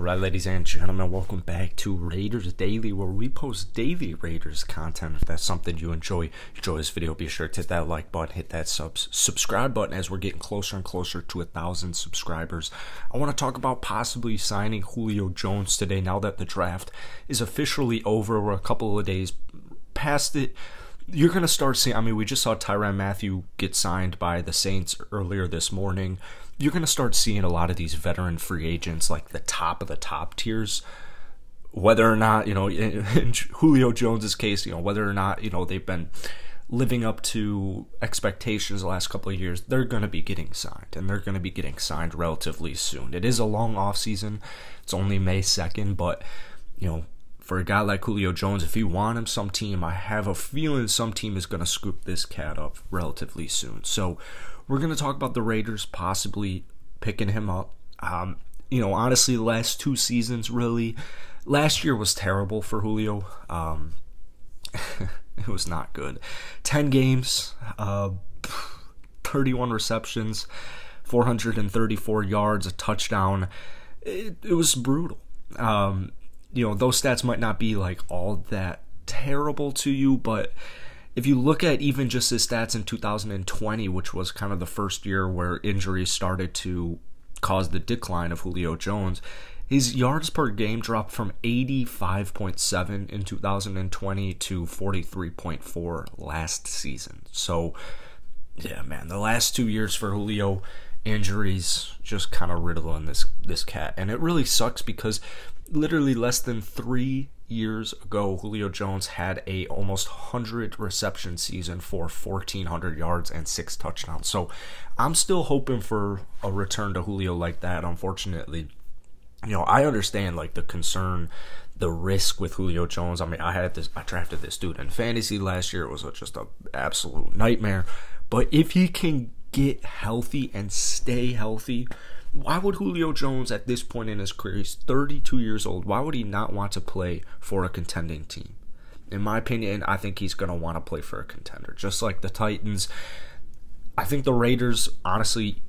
Alright, ladies and gentlemen, welcome back to Raiders Daily, where we post daily Raiders content. If that's something you enjoy this video, be sure to hit that like button, hit that subscribe button as we're getting closer and closer to 1,000 subscribers. I want to talk about possibly signing Julio Jones today, now that the draft is officially over. We're a couple of days past it. You're going to start seeing, we just saw Tyrann Mathieu get signed by the Saints earlier this morning. You're going to start seeing a lot of these veteran free agents, like the top of the top tiers, whether or not, in Julio Jones's case, whether or not, they've been living up to expectations the last couple of years, they're going to be getting signed, and they're going to be getting signed relatively soon. It is a long offseason. It's only May 2nd, but, for a guy like Julio Jones, if you want him, some team, I have a feeling some team is going to scoop this cat up relatively soon. So we're going to talk about the Raiders possibly picking him up. Honestly, the last two seasons, really, last year was terrible for Julio. It was not good. 10 games, 31 receptions, 434 yards, a touchdown. It was brutal. Those stats might not be like all that terrible to you, but if you look at even just his stats in 2020, which was kind of the first year where injuries started to cause the decline of Julio Jones, his yards per game dropped from 85.7 in 2020 to 43.4 last season. So, yeah, man, the last 2 years for Julio, injuries just kind of riddling this cat. And it really sucks because literally less than 3 years ago, Julio Jones had a almost 100 reception season for 1,400 yards and 6 touchdowns. So I'm still hoping for a return to Julio like that. Unfortunately, I understand like the concern, the risk with Julio Jones. I drafted this dude in fantasy last year. It was just an absolute nightmare. But if he can get healthy and stay healthy, why would Julio Jones at this point in his career, he's 32 years old, why would he not want to play for a contending team? In my opinion, I think he's going to want to play for a contender, just like the Titans. I think the Raiders, honestly,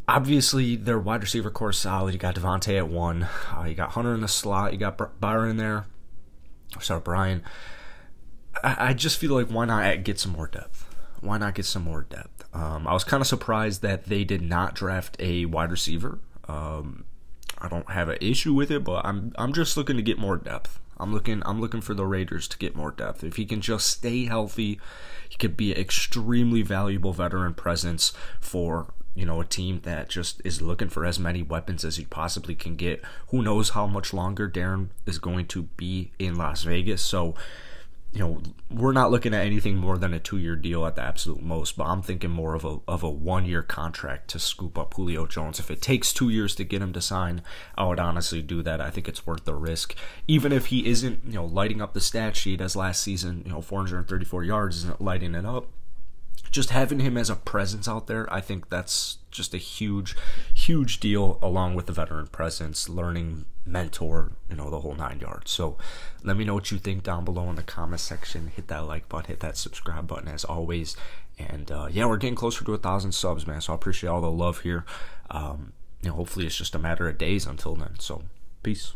obviously their wide receiver core is solid. You got Devontae at 1. You got Hunter in the slot. You got Byron there. Brian. I just feel like why not get some more depth? Why not get some more depth? I was kind of surprised that they did not draft a wide receiver. I don't have an issue with it, but I'm just looking to get more depth. I'm looking for the Raiders to get more depth. If he can just stay healthy, he could be an extremely valuable veteran presence for a team that just is looking for as many weapons as he possibly can get. Who knows how much longer Darren is going to be in Las Vegas? So, we're not looking at anything more than a 2-year deal at the absolute most, but I'm thinking more of a 1-year contract to scoop up Julio Jones. If it takes 2 years to get him to sign, I would honestly do that. I think it's worth the risk. Even if he isn't, lighting up the stat sheet as last season, 434 yards isn't lighting it up. Just having him as a presence out there, I think that's just a huge, huge deal, along with the veteran presence, learning, mentor, the whole 9 yards. So let me know what you think down below in the comment section. Hit that like button, hit that subscribe button as always. And yeah, we're getting closer to 1,000 subs, man. So I appreciate all the love here. Hopefully it's just a matter of days until then. So peace.